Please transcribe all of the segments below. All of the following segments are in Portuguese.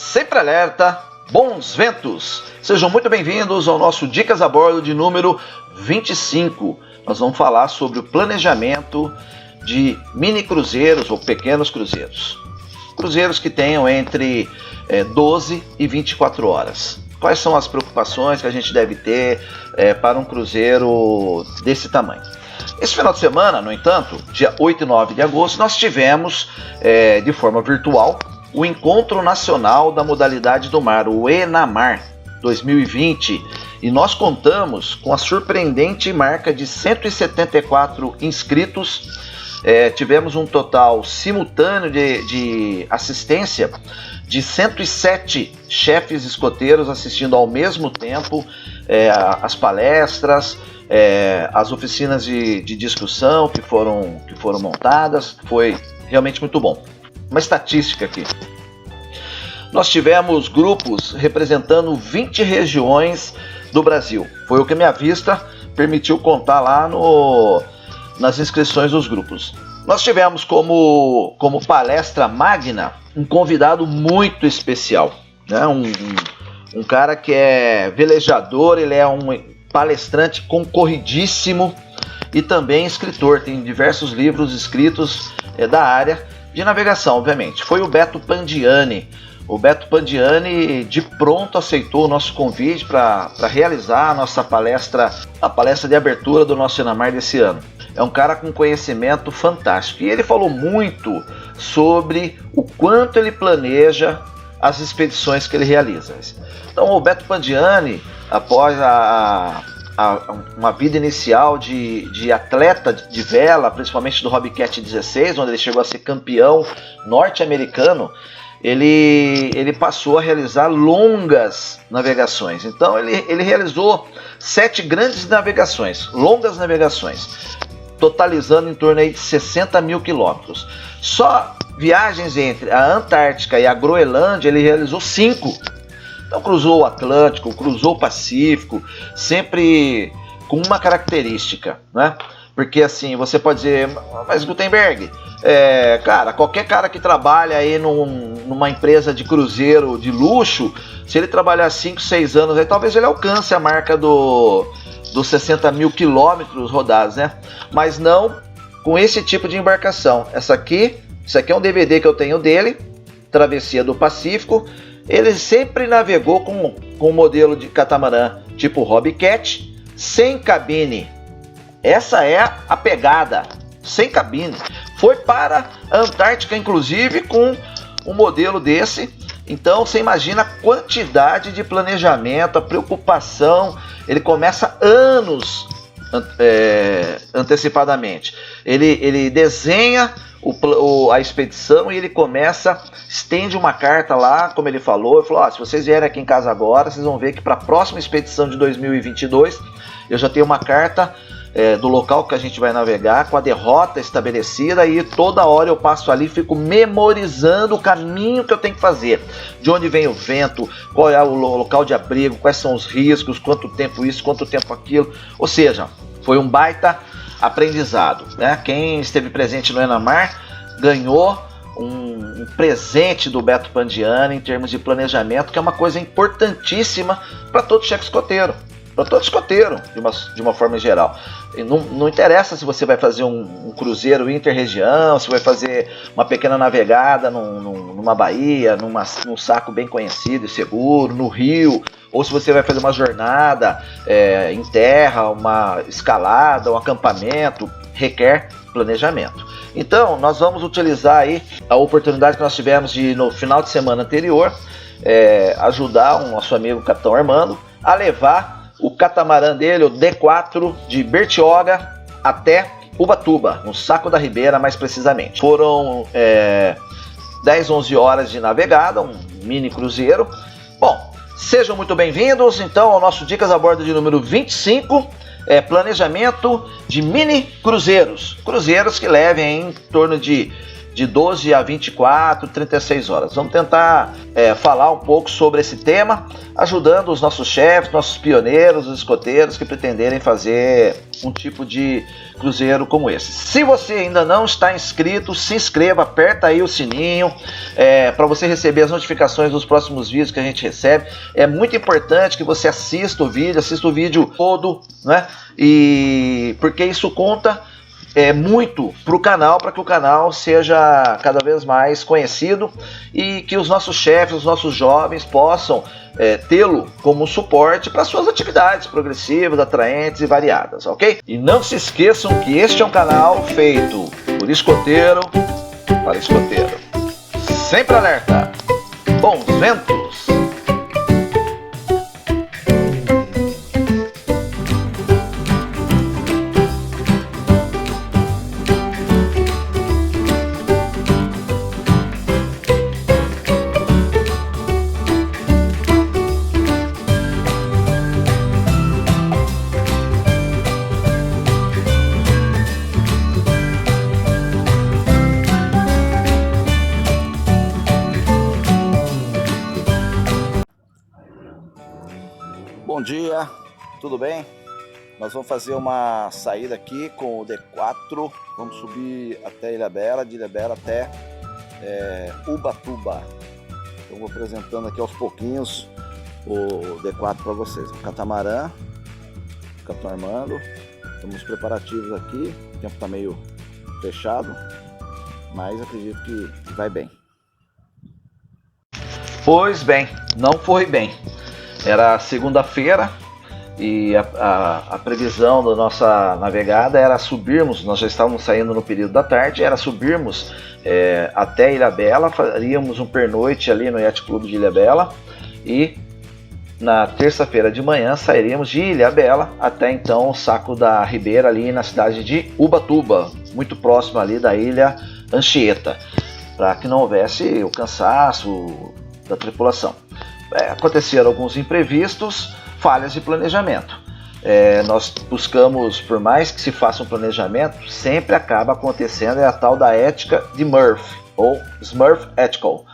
sempre alerta, bons ventos. Sejam muito bem-vindos ao nosso Dicas a Bordo de número 25. Nós vamos falar sobre o planejamento de mini cruzeiros ou pequenos cruzeiros. Cruzeiros que tenham entre 12 e 24 horas. Quais são as preocupações que a gente deve ter para um cruzeiro desse tamanho? Esse final de semana, no entanto, dia 8 e 9 de agosto, nós tivemos de forma virtual o Encontro Nacional da Modalidade do Mar, o ENAMar 2020, e nós contamos com a surpreendente marca de 174 inscritos. Tivemos um total simultâneo de assistência de 107 chefes escoteiros assistindo ao mesmo tempo as palestras, as oficinas de discussão que foram montadas. Foi realmente muito bom. Uma estatística aqui: nós tivemos grupos representando 20 regiões do Brasil. Foi o que minha vista permitiu contar lá nas inscrições dos grupos. Nós tivemos como palestra magna um convidado muito especial, né? Um cara que é velejador, ele é um palestrante concorridíssimo e também escritor, tem diversos livros escritos da área de navegação, obviamente. Foi o Beto Pandiani. O Beto Pandiani de pronto aceitou o nosso convite para realizar a nossa palestra, a palestra de abertura do nosso ENAMar desse ano. É um cara com conhecimento fantástico e ele falou muito sobre o quanto ele planeja as expedições que ele realiza. Então o Beto Pandiani, após uma vida inicial de atleta de vela, principalmente do Hobbycat 16, onde ele chegou a ser campeão norte-americano, ele passou a realizar longas navegações. Então ele realizou 7 grandes navegações, longas navegações, totalizando em torno aí de 60 mil quilômetros. Só viagens entre a Antártica e a Groenlândia ele realizou 5. Então cruzou o Atlântico, cruzou o Pacífico, sempre com uma característica, né? Porque assim, você pode dizer, mas Gutenberg, cara, qualquer cara que trabalha aí numa empresa de cruzeiro de luxo, se ele trabalhar 5, 6 anos, aí talvez ele alcance a marca dos 60 mil quilômetros rodados, né? Mas não com esse tipo de embarcação. Isso aqui é um DVD que eu tenho dele, Travessia do Pacífico. Ele sempre navegou com um modelo de catamarã tipo Hobbycat, sem cabine. Essa é a pegada, sem cabine. Foi para a Antártica, inclusive, com um modelo desse. Então você imagina a quantidade de planejamento, a preocupação. Ele começa anos antecipadamente. Ele desenha a expedição e ele estende uma carta lá, como ele falou, se vocês vierem aqui em casa agora, vocês vão ver que para a próxima expedição de 2022 eu já tenho uma carta do local que a gente vai navegar, com a derrota estabelecida, e toda hora eu passo ali e fico memorizando o caminho que eu tenho que fazer, de onde vem o vento, qual é o local de abrigo, quais são os riscos, quanto tempo isso, quanto tempo aquilo. Ou seja, foi um baita aprendizado, né? Quem esteve presente no ENAMar ganhou um presente do Beto Pandiani em termos de planejamento, que é uma coisa importantíssima para todo chefe escoteiro, para todo escoteiro de uma forma geral. E não interessa se você vai fazer um cruzeiro interregião, se vai fazer uma pequena navegada numa baía, num saco bem conhecido e seguro, no rio, ou se você vai fazer uma jornada em terra, uma escalada, um acampamento, requer planejamento. Então nós vamos utilizar aí a oportunidade que nós tivemos de, no final de semana anterior, ajudar o nosso amigo Capitão Armando a levar o catamarã dele, o D4 de Bertioga até Ubatuba, no Saco da Ribeira mais precisamente. Foram 10, 11 horas de navegada, um mini cruzeiro. Bom, sejam muito bem-vindos então ao nosso Dicas a Bordo de número 25, planejamento de mini cruzeiros. Cruzeiros que levem em torno de de 12 a 24, 36 horas. Vamos tentar falar um pouco sobre esse tema, ajudando os nossos chefes, nossos pioneiros, os escoteiros que pretenderem fazer um tipo de cruzeiro como esse. Se você ainda não está inscrito, se inscreva, aperta aí o sininho para você receber as notificações dos próximos vídeos que a gente recebe. É muito importante que você assista o vídeo todo, né? E porque isso conta muito para o canal, para que o canal seja cada vez mais conhecido e que os nossos chefes, os nossos jovens possam tê-lo como suporte para suas atividades progressivas, atraentes e variadas, ok? E não se esqueçam que este é um canal feito por escoteiro para escoteiro. Sempre alerta! Bons ventos! Bom dia, tudo bem? Nós vamos fazer uma saída aqui com o D4, vamos subir até Ilhabela, de Ilhabela até Ubatuba. Então vou apresentando aqui aos pouquinhos o D4 para vocês. O catamarã, o Capitão Armando, estamos nos preparativos aqui, o tempo está meio fechado, mas acredito que vai bem. Pois bem, não foi bem. Era segunda-feira e a previsão da nossa navegada era subirmos, nós já estávamos saindo no período da tarde, era subirmos até Ilhabela, faríamos um pernoite ali no Yacht Clube de Ilhabela e na terça-feira de manhã sairíamos de Ilhabela até então o Saco da Ribeira ali na cidade de Ubatuba, muito próximo ali da ilha Anchieta, para que não houvesse o cansaço da tripulação. Aconteceram alguns imprevistos, falhas de planejamento. Nós buscamos, por mais que se faça um planejamento, sempre acaba acontecendo a tal da ética de Murphy, ou Smurf Ethical,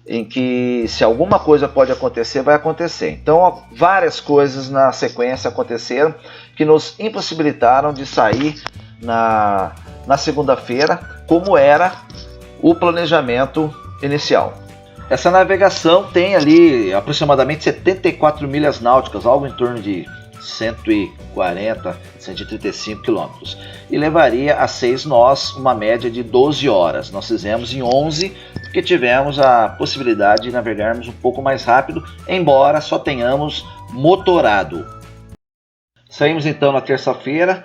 em que se alguma coisa pode acontecer, vai acontecer. Então várias coisas na sequência aconteceram que nos impossibilitaram de sair na segunda-feira, como era o planejamento inicial. Essa navegação tem ali aproximadamente 74 milhas náuticas, algo em torno de 140, 135 quilômetros. E levaria a 6 nós uma média de 12 horas. Nós fizemos em 11, porque tivemos a possibilidade de navegarmos um pouco mais rápido, embora só tenhamos motorado. Saímos então na terça-feira,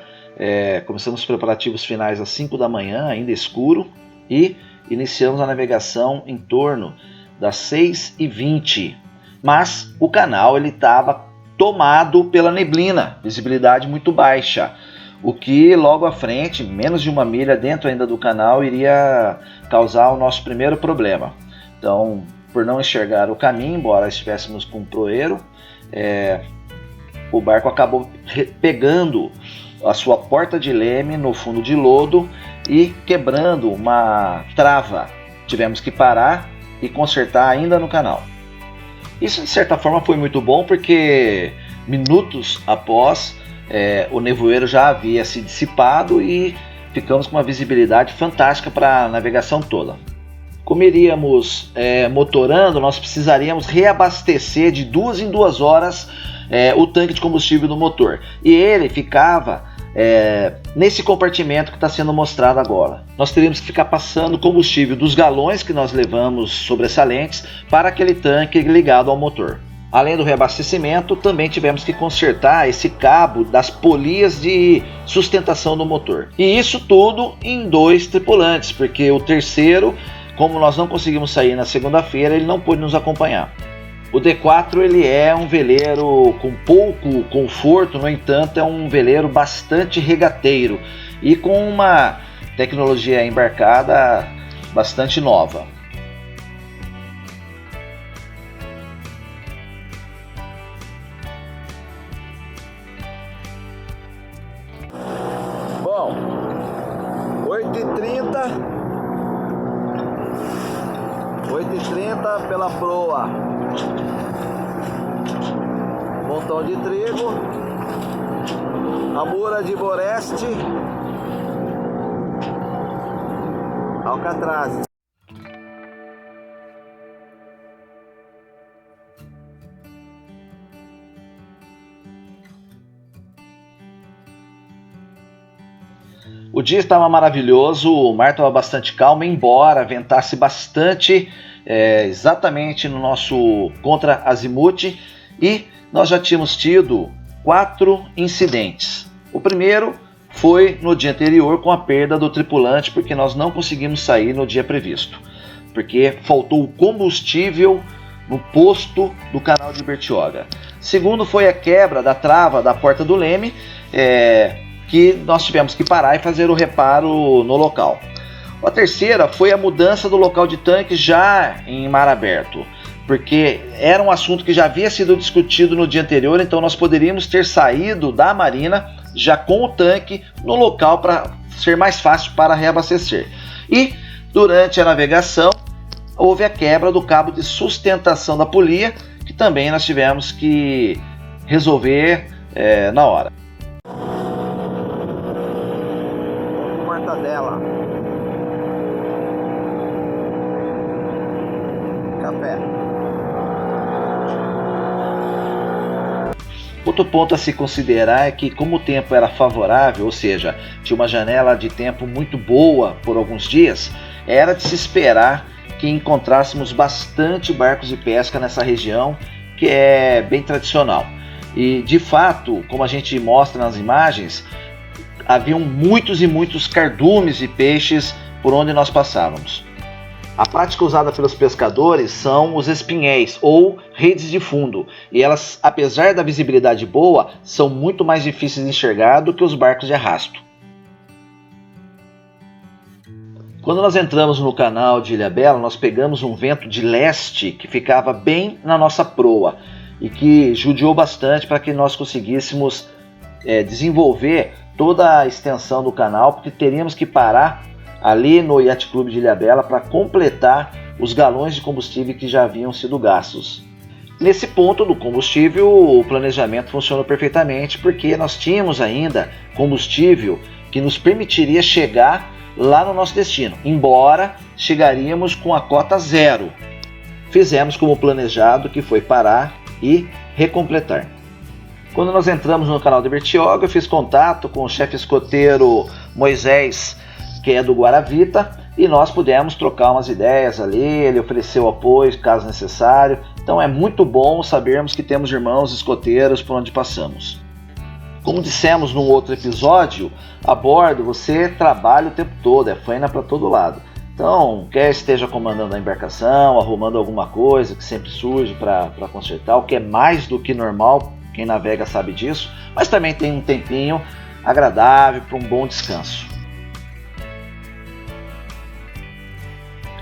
começamos os preparativos finais às 5 da manhã, ainda escuro, e iniciamos a navegação em torno das 6h20, mas o canal ele estava tomado pela neblina, visibilidade muito baixa, o que logo à frente, menos de uma milha dentro ainda do canal, iria causar o nosso primeiro problema. Então, por não enxergar o caminho, embora estivéssemos com um proeiro, o barco acabou pegando a sua porta de leme no fundo de lodo e quebrando uma trava. Tivemos que parar e consertar ainda no canal. Isso de certa forma foi muito bom, porque minutos após o nevoeiro já havia se dissipado e ficamos com uma visibilidade fantástica para a navegação toda. Como iríamos motorando, nós precisaríamos reabastecer de 2 em 2 horas o tanque de combustível do motor, e ele ficava nesse compartimento que está sendo mostrado agora. Nós teríamos que ficar passando combustível dos galões que nós levamos sobressalentes para aquele tanque ligado ao motor. Além do reabastecimento, também tivemos que consertar esse cabo das polias de sustentação do motor. E isso tudo em 2 tripulantes, porque o terceiro, como nós não conseguimos sair na segunda-feira, ele não pôde nos acompanhar. O D4 ele é um veleiro com pouco conforto, no entanto é um veleiro bastante regateiro e com uma tecnologia embarcada bastante nova. Bom, 8h30, 130 pela proa. Montão de trigo. Amura de Boreste. Alcatraz. O dia estava maravilhoso, o mar estava bastante calmo, embora ventasse bastante, exatamente no nosso contra-azimuth, e nós já tínhamos tido 4 incidentes. O primeiro foi no dia anterior com a perda do tripulante, porque nós não conseguimos sair no dia previsto, porque faltou combustível no posto do canal de Bertioga. Segundo foi a quebra da trava da porta do leme, que nós tivemos que parar e fazer o reparo no local. A terceira foi a mudança do local de tanque já em mar aberto, porque era um assunto que já havia sido discutido no dia anterior, então nós poderíamos ter saído da marina já com o tanque no local para ser mais fácil para reabastecer. E durante a navegação houve a quebra do cabo de sustentação da polia, que também nós tivemos que resolver na hora. Mortadela, café. Outro ponto a se considerar é que, como o tempo era favorável, ou seja, tinha uma janela de tempo muito boa por alguns dias, era de se esperar que encontrássemos bastante barcos de pesca nessa região, que é bem tradicional. E de fato, como a gente mostra nas imagens, haviam muitos e muitos cardumes e peixes por onde nós passávamos. A prática usada pelos pescadores são os espinhéis ou redes de fundo, e elas, apesar da visibilidade boa, são muito mais difíceis de enxergar do que os barcos de arrasto. Quando nós entramos no canal de Ilhabela, nós pegamos um vento de leste que ficava bem na nossa proa e que judiou bastante para que nós conseguíssemos desenvolver toda a extensão do canal, porque teríamos que parar ali no Yacht Club de Ilhabela para completar os galões de combustível que já haviam sido gastos. Nesse ponto do combustível, o planejamento funcionou perfeitamente, porque nós tínhamos ainda combustível que nos permitiria chegar lá no nosso destino, embora chegaríamos com a cota zero. Fizemos como planejado, que foi parar e recompletar. Quando nós entramos no canal de Bertioga, eu fiz contato com o chefe escoteiro Moisés, que é do Guaravita, e nós pudemos trocar umas ideias ali, ele ofereceu apoio caso necessário. Então é muito bom sabermos que temos irmãos escoteiros por onde passamos. Como dissemos num outro episódio, a bordo você trabalha o tempo todo, é faina para todo lado. Então, quer esteja comandando a embarcação, arrumando alguma coisa que sempre surge para consertar, o que é mais do que normal, quem navega sabe disso, mas também tem um tempinho agradável para um bom descanso.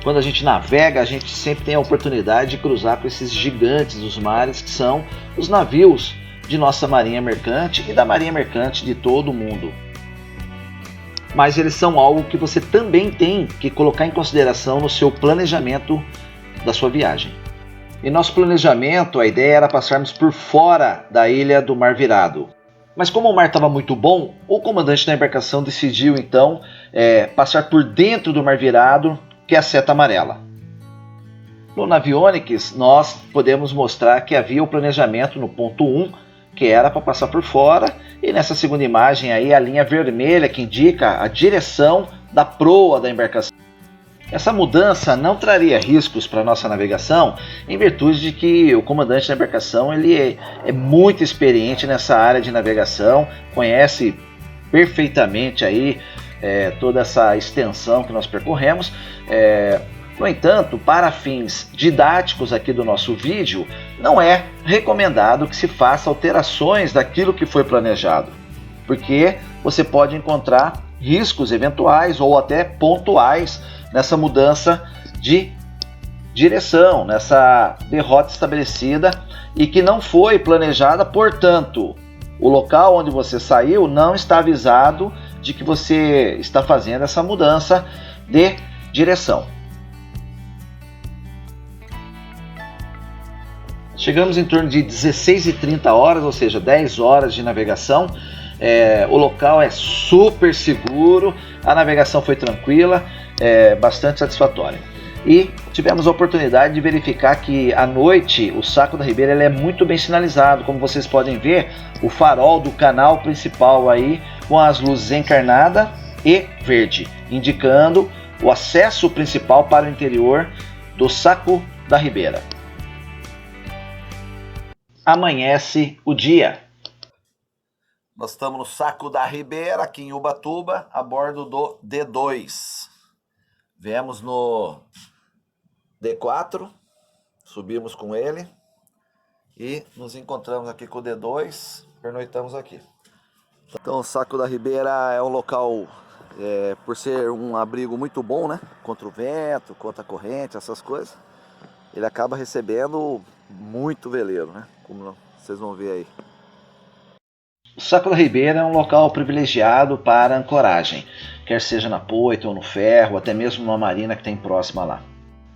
Quando a gente navega, a gente sempre tem a oportunidade de cruzar com esses gigantes dos mares, que são os navios de nossa marinha mercante e da marinha mercante de todo o mundo. Mas eles são algo que você também tem que colocar em consideração no seu planejamento da sua viagem. Em nosso planejamento, a ideia era passarmos por fora da ilha do Mar Virado. Mas como o mar estava muito bom, o comandante da embarcação decidiu então passar por dentro do Mar Virado, que é a seta amarela. No Navionics, nós podemos mostrar que havia o planejamento no ponto 1, que era para passar por fora, e nessa segunda imagem aí a linha vermelha que indica a direção da proa da embarcação. Essa mudança não traria riscos para a nossa navegação, em virtude de que o comandante da embarcação ele é muito experiente nessa área de navegação, conhece perfeitamente aí toda essa extensão que nós percorremos. No entanto, para fins didáticos aqui do nosso vídeo, não é recomendado que se faça alterações daquilo que foi planejado, porque você pode encontrar riscos eventuais ou até pontuais nessa mudança de direção, nessa derrota estabelecida e que não foi planejada. Portanto, o local onde você saiu não está avisado de que você está fazendo essa mudança de direção. Chegamos em torno de 16h30, ou seja, 10 horas de navegação. O local é super seguro, a navegação foi tranquila, bastante satisfatória. E tivemos a oportunidade de verificar que à noite o Saco da Ribeira ele é muito bem sinalizado. Como vocês podem ver, o farol do canal principal aí com as luzes encarnada e verde, indicando o acesso principal para o interior do Saco da Ribeira. Amanhece o dia. Nós estamos no Saco da Ribeira, aqui em Ubatuba, a bordo do D2. Viemos no D4, subimos com ele e nos encontramos aqui com o D2, pernoitamos aqui. Então o Saco da Ribeira é um local, por ser um abrigo muito bom, né? Contra o vento, contra a corrente, essas coisas. Ele acaba recebendo muito veleiro, né? Como vocês vão ver aí. O Saco da Ribeira é um local privilegiado para ancoragem, quer seja na poita ou no ferro, até mesmo numa marina que tem próxima lá.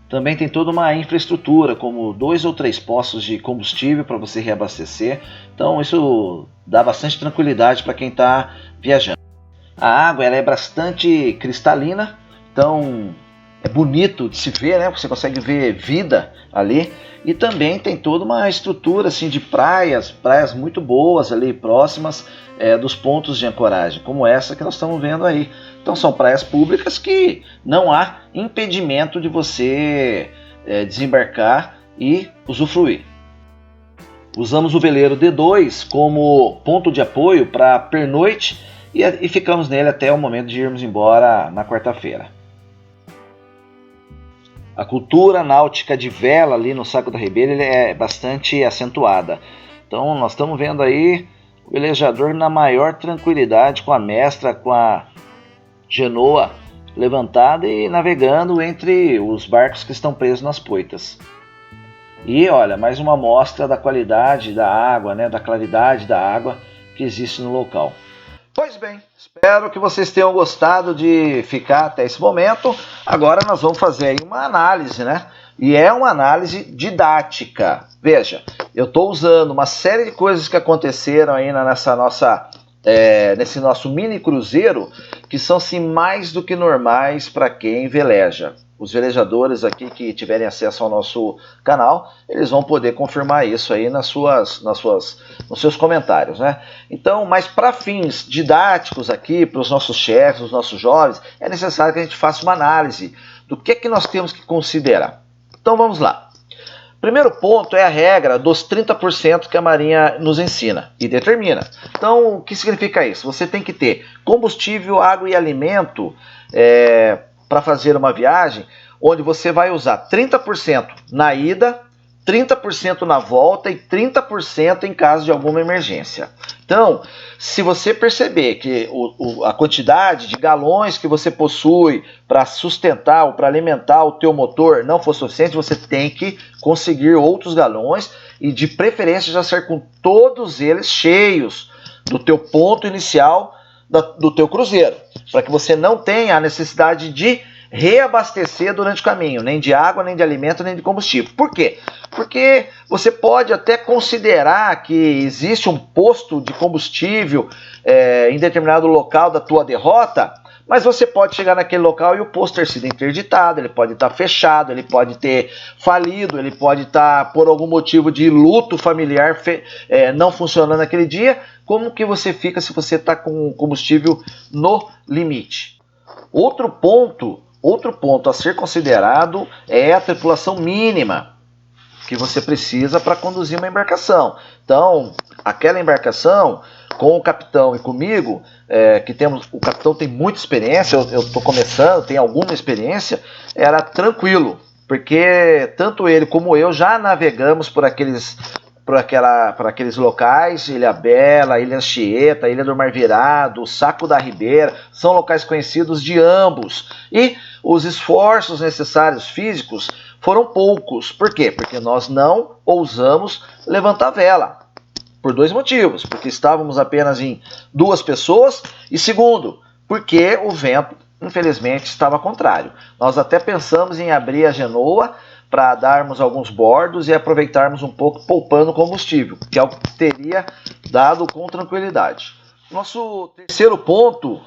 Também tem toda uma infraestrutura, como 2 ou 3 postos de combustível para você reabastecer, então isso dá bastante tranquilidade para quem está viajando. A água ela é bastante cristalina, então é bonito de se ver, né? Você consegue ver vida ali. E também tem toda uma estrutura assim, de praias muito boas ali próximas dos pontos de ancoragem, como essa que nós estamos vendo aí. Então são praias públicas que não há impedimento de você desembarcar e usufruir. Usamos o veleiro D2 como ponto de apoio para pernoite e ficamos nele até o momento de irmos embora na quarta-feira. A cultura náutica de vela ali no Saco da Ribeira ele é bastante acentuada. Então nós estamos vendo aí o velejador na maior tranquilidade, com a mestra, com a genoa levantada e navegando entre os barcos que estão presos nas poitas. E olha, mais uma amostra da qualidade da água, né, da claridade da água que existe no local. Pois bem, espero que vocês tenham gostado de ficar até esse momento. Agora nós vamos fazer aí uma análise, né? E é uma análise didática. Veja, eu estou usando uma série de coisas que aconteceram aí nesse nosso mini cruzeiro, que são sim mais do que normais para quem veleja. Os velejadores aqui que tiverem acesso ao nosso canal, eles vão poder confirmar isso aí nos seus comentários, né? Então, mas para fins didáticos aqui, para os nossos chefes, os nossos jovens, é necessário que a gente faça uma análise do que nós temos que considerar. Então vamos lá. Primeiro ponto é a regra dos 30% que a Marinha nos ensina e determina. Então, o que significa isso? Você tem que ter combustível, água e alimento para fazer uma viagem, onde você vai usar 30% na ida, 30% na volta e 30% em caso de alguma emergência. Então, se você perceber que a quantidade de galões que você possui para sustentar ou para alimentar o teu motor não for suficiente, você tem que conseguir outros galões e de preferência já ser com todos eles cheios do teu ponto inicial do teu cruzeiro, para que você não tenha a necessidade de reabastecer durante o caminho, nem de água, nem de alimento, nem de combustível. Por quê? Porque você pode até considerar que existe um posto de combustível em determinado local da tua derrota, mas você pode chegar naquele local e o posto ter sido interditado, ele pode estar fechado, ele pode ter falido, ele pode estar por algum motivo de luto familiar não funcionando naquele dia. Como que você fica se você está com combustível no limite? Outro ponto a ser considerado é a tripulação mínima que você precisa para conduzir uma embarcação. Então, aquela embarcação com o capitão e comigo, o capitão tem muita experiência, eu estou começando, tem alguma experiência, era tranquilo, porque tanto ele como eu já navegamos por aqueles locais, Ilha Bela, Ilha Anchieta, Ilha do Mar Virado, Saco da Ribeira, são locais conhecidos de ambos. E os esforços necessários físicos foram poucos. Por quê? Porque nós não ousamos levantar vela. Por 2 motivos. Porque estávamos apenas em 2 pessoas e segundo, porque o vento, infelizmente, estava contrário. Nós até pensamos em abrir a genoa para darmos alguns bordos e aproveitarmos um pouco, poupando combustível, que é o que teria dado com tranquilidade. Nosso terceiro ponto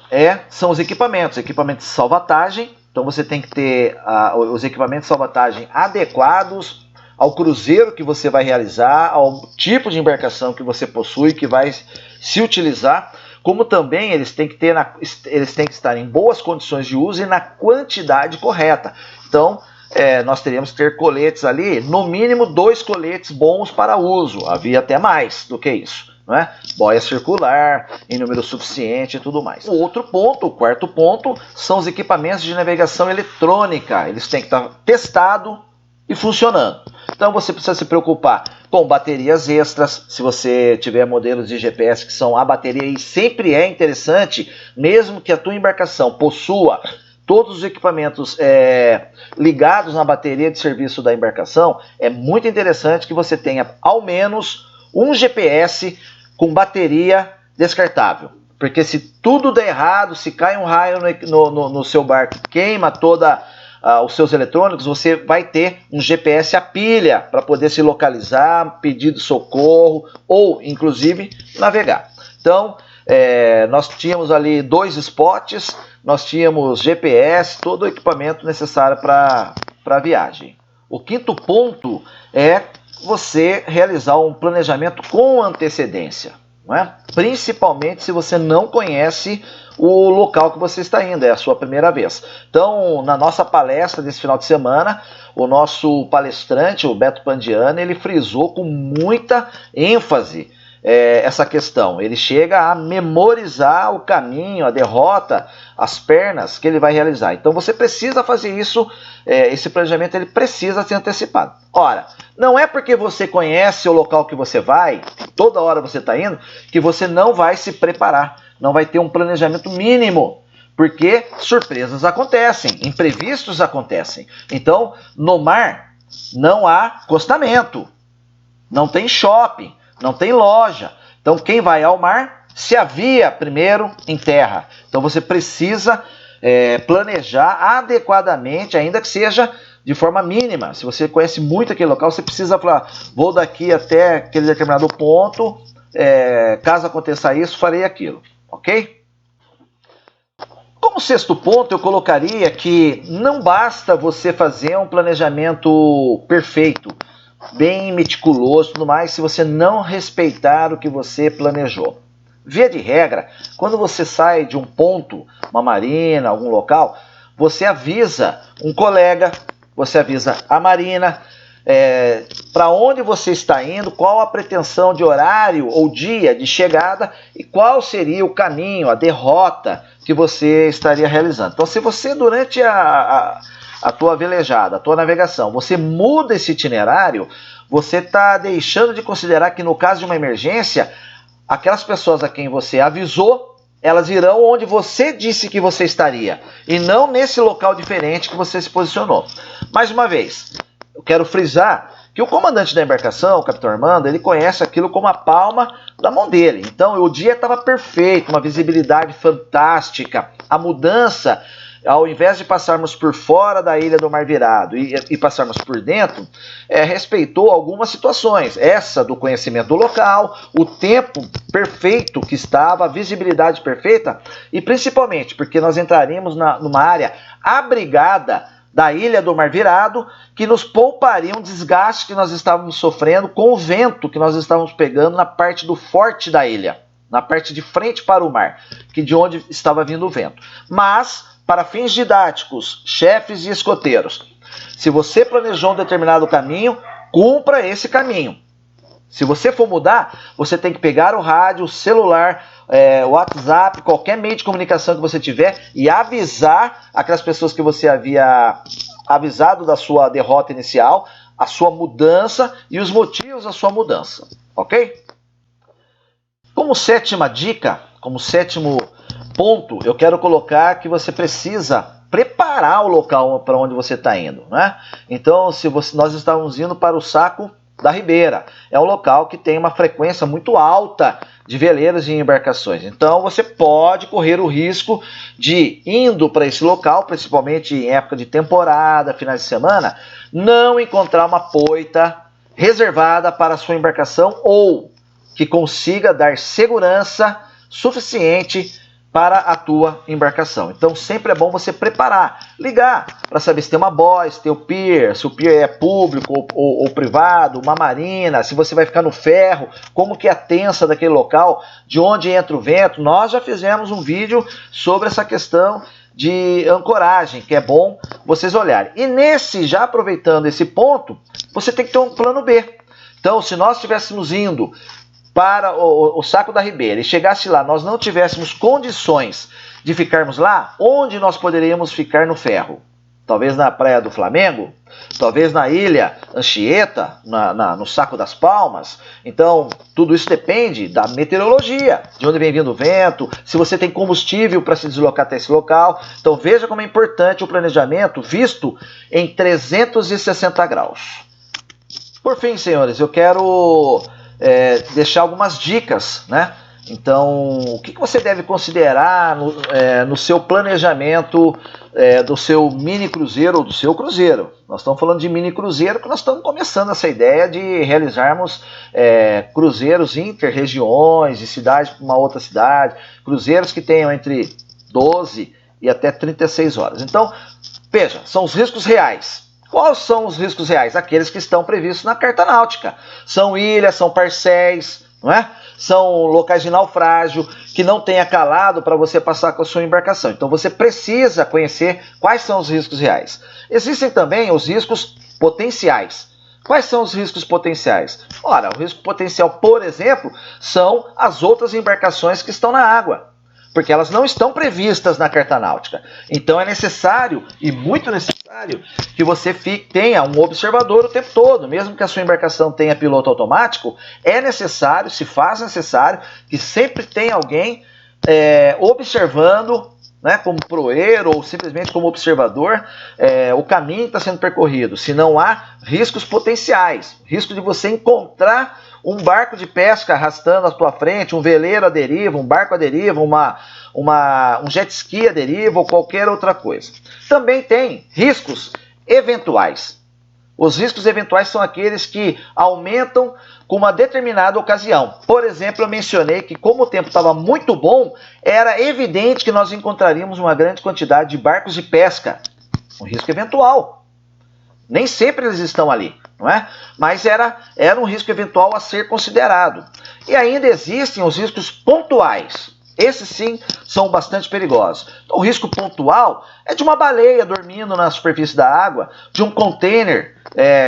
são os equipamentos de salvatagem. Então você tem que ter os equipamentos de salvatagem adequados ao cruzeiro que você vai realizar, ao tipo de embarcação que você possui, que vai se utilizar, como também eles têm que estar em boas condições de uso e na quantidade correta. Então, nós teríamos que ter coletes ali, no mínimo 2 coletes bons para uso. Havia até mais do que isso, não é? Boia circular, em número suficiente e tudo mais. O quarto ponto, são os equipamentos de navegação eletrônica. Eles têm que estar testados e funcionando. Então você precisa se preocupar com baterias extras. Se você tiver modelos de GPS que são a bateria, e sempre é interessante, mesmo que a tua embarcação possua todos os equipamentos ligados na bateria de serviço da embarcação, é muito interessante que você tenha ao menos um GPS com bateria descartável. Porque se tudo der errado, se cai um raio no seu barco, queima toda os seus eletrônicos, você vai ter um GPS a pilha para poder se localizar, pedir socorro ou, inclusive, navegar. Então, nós tínhamos ali 2 spots, nós tínhamos GPS, todo o equipamento necessário para a viagem. O quinto ponto é você realizar um planejamento com antecedência, não é? Principalmente se você não conhece o local que você está indo, é a sua primeira vez. Então, na nossa palestra desse final de semana, o nosso palestrante, o Beto Pandiani, ele frisou com muita ênfase essa questão. Ele chega a memorizar o caminho, a derrota, as pernas que ele vai realizar. Então você precisa fazer isso, esse planejamento ele precisa ser antecipado. Ora, não é porque você conhece o local que você vai, toda hora você está indo, que você não vai se preparar, não vai ter um planejamento mínimo, porque surpresas acontecem, imprevistos acontecem. Então, no mar não há acostamento, não tem shopping, não tem loja. Então quem vai ao mar se avia primeiro em terra. Então você precisa planejar adequadamente, ainda que seja de forma mínima. Se você conhece muito aquele local, você precisa falar, vou daqui até aquele determinado ponto, caso aconteça isso, farei aquilo, ok? Como sexto ponto, eu colocaria que não basta você fazer um planejamento perfeito, bem meticuloso e tudo mais, se você não respeitar o que você planejou. Via de regra, quando você sai de um ponto, uma marina, algum local, você avisa um colega, você avisa a marina, para onde você está indo, qual a pretensão de horário ou dia de chegada e qual seria o caminho, a derrota que você estaria realizando. Então, se você durante a tua velejada, a tua navegação, você muda esse itinerário, você está deixando de considerar que no caso de uma emergência, aquelas pessoas a quem você avisou, elas irão onde você disse que você estaria, e não nesse local diferente que você se posicionou. Mais uma vez, eu quero frisar que o comandante da embarcação, o capitão Armando, ele conhece aquilo como a palma da mão dele. Então o dia estava perfeito, uma visibilidade fantástica, a mudança, ao invés de passarmos por fora da ilha do Mar Virado e passarmos por dentro, respeitou algumas situações. Essa do conhecimento do local, o tempo perfeito que estava, a visibilidade perfeita, e principalmente porque nós entraríamos numa área abrigada da ilha do Mar Virado, que nos pouparia um desgaste que nós estávamos sofrendo com o vento que nós estávamos pegando na parte do forte da ilha, na parte de frente para o mar, que de onde estava vindo o vento. Mas, para fins didáticos, chefes e escoteiros, se você planejou um determinado caminho, cumpra esse caminho. Se você for mudar, você tem que pegar o rádio, o celular, o WhatsApp, qualquer meio de comunicação que você tiver e avisar aquelas pessoas que você havia avisado da sua derrota inicial, a sua mudança e os motivos da sua mudança, ok? Como sétima dica, como sétimo ponto, eu quero colocar que você precisa preparar o local para onde você está indo, né? Então, se nós estávamos indo para o Saco da Ribeira. É um local que tem uma frequência muito alta de veleiros e embarcações. Então você pode correr o risco de, indo para esse local, principalmente em época de temporada, finais de semana, não encontrar uma poita reservada para a sua embarcação ou que consiga dar segurança suficiente para a tua embarcação. Então sempre é bom você preparar, ligar para saber se tem uma boia, se tem o pier, se o pier é público ou privado, uma marina, se você vai ficar no ferro, como que é a tensa daquele local, de onde entra o vento. Nós já fizemos um vídeo sobre essa questão de ancoragem, que é bom vocês olharem. E nesse, já aproveitando esse ponto, você tem que ter um plano B. Então, se nós estivéssemos indo para o Saco da Ribeira e chegasse lá, nós não tivéssemos condições de ficarmos lá, onde nós poderíamos ficar no ferro? Talvez na Praia do Flamengo, talvez na Ilha Anchieta, no Saco das Palmas. Então, tudo isso depende da meteorologia, de onde vem vindo o vento, se você tem combustível para se deslocar até esse local. Então, veja como é importante o planejamento visto em 360 graus. Por fim, senhores, eu quero deixar algumas dicas, né? Então, o que você deve considerar no seu planejamento do seu mini cruzeiro ou do seu cruzeiro? Nós estamos falando de mini cruzeiro, que nós estamos começando essa ideia de realizarmos cruzeiros inter-regiões, de cidade para uma outra cidade, cruzeiros que tenham entre 12 e até 36 horas. Então, veja, são os riscos reais. Quais são os riscos reais? Aqueles que estão previstos na Carta Náutica. São ilhas, são parcéis, não é? São locais de naufrágio, que não tenha calado para você passar com a sua embarcação. Então você precisa conhecer quais são os riscos reais. Existem também os riscos potenciais. Quais são os riscos potenciais? Ora, o risco potencial, por exemplo, são as outras embarcações que estão na água, porque elas não estão previstas na Carta Náutica. Então é necessário, e muito necessário, que você tenha um observador o tempo todo. Mesmo que a sua embarcação tenha piloto automático, é necessário, se faz necessário, que sempre tenha alguém observando, né, como proeiro ou simplesmente como observador, o caminho que está sendo percorrido. Se não há riscos potenciais, risco de você encontrar um barco de pesca arrastando à tua frente, um veleiro à deriva, um barco à deriva, um jet ski à deriva ou qualquer outra coisa. Também tem riscos eventuais. Os riscos eventuais são aqueles que aumentam com uma determinada ocasião. Por exemplo, eu mencionei que como o tempo estava muito bom, era evidente que nós encontraríamos uma grande quantidade de barcos de pesca. Um risco eventual. Nem sempre eles estão ali, não é? Mas era um risco eventual a ser considerado. E ainda existem os riscos pontuais. Esses sim são bastante perigosos. Então, o risco pontual é de uma baleia dormindo na superfície da água, de um container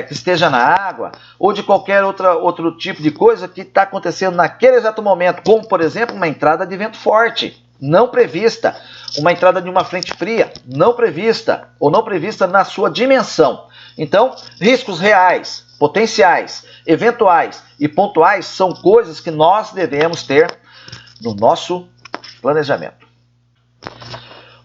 que esteja na água, ou de qualquer outro tipo de coisa que está acontecendo naquele exato momento, como, por exemplo, uma entrada de vento forte, não prevista, uma entrada de uma frente fria, não prevista, ou não prevista na sua dimensão. Então, riscos reais, potenciais, eventuais e pontuais são coisas que nós devemos ter no nosso planejamento.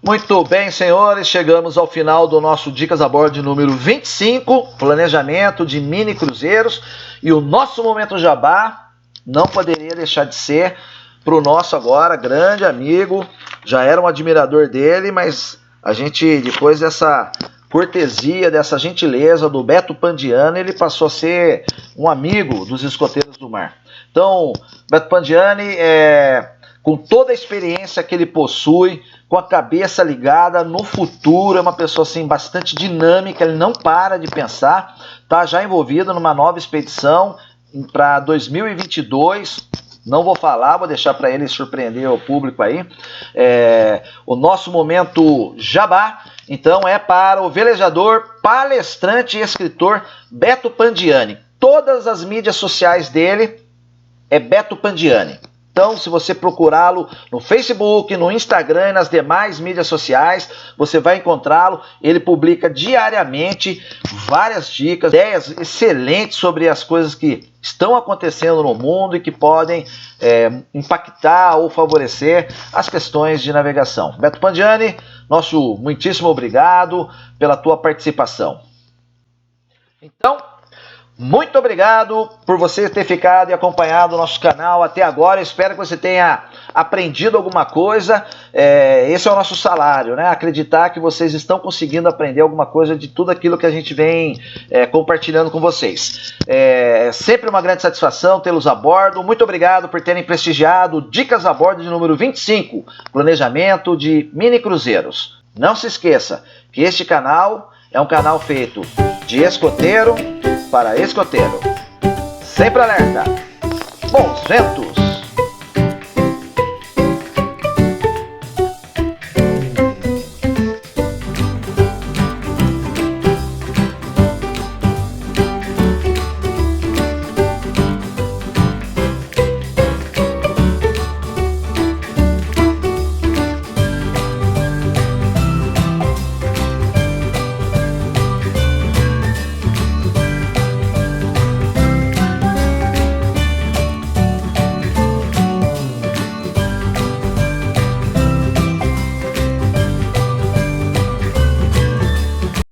Muito bem, senhores, chegamos ao final do nosso Dicas a Bordo número 25, planejamento de mini cruzeiros, e o nosso Momento Jabá não poderia deixar de ser para o nosso agora grande amigo. Já era um admirador dele, mas a gente, depois dessa cortesia, dessa gentileza do Beto Pandiani, ele passou a ser um amigo dos escoteiros do mar. Então, Beto Pandiani, com toda a experiência que ele possui, com a cabeça ligada no futuro, é uma pessoa assim, bastante dinâmica, ele não para de pensar, está já envolvido numa nova expedição para 2022, não vou falar, vou deixar para ele surpreender o público aí. O nosso Momento Jabá, então, é para o velejador, palestrante e escritor Beto Pandiani. Todas as mídias sociais dele é Beto Pandiani. Então, se você procurá-lo no Facebook, no Instagram e nas demais mídias sociais, você vai encontrá-lo. Ele publica diariamente várias dicas, ideias excelentes sobre as coisas que estão acontecendo no mundo e que podem impactar ou favorecer as questões de navegação. Beto Pandiani, nosso muitíssimo obrigado pela tua participação. Então, Muito obrigado por você ter ficado e acompanhado o nosso canal até agora. Espero que você tenha aprendido alguma coisa. Esse é o nosso salário, né? Acreditar que vocês estão conseguindo aprender alguma coisa de tudo aquilo que a gente vem compartilhando com vocês. É sempre uma grande satisfação tê-los a bordo. Muito obrigado por terem prestigiado Dicas a Bordo de número 25, Planejamento de Mini Cruzeiros. Não se esqueça que este canal é um canal feito de escoteiro para escoteiro. Sempre alerta. Bons ventos!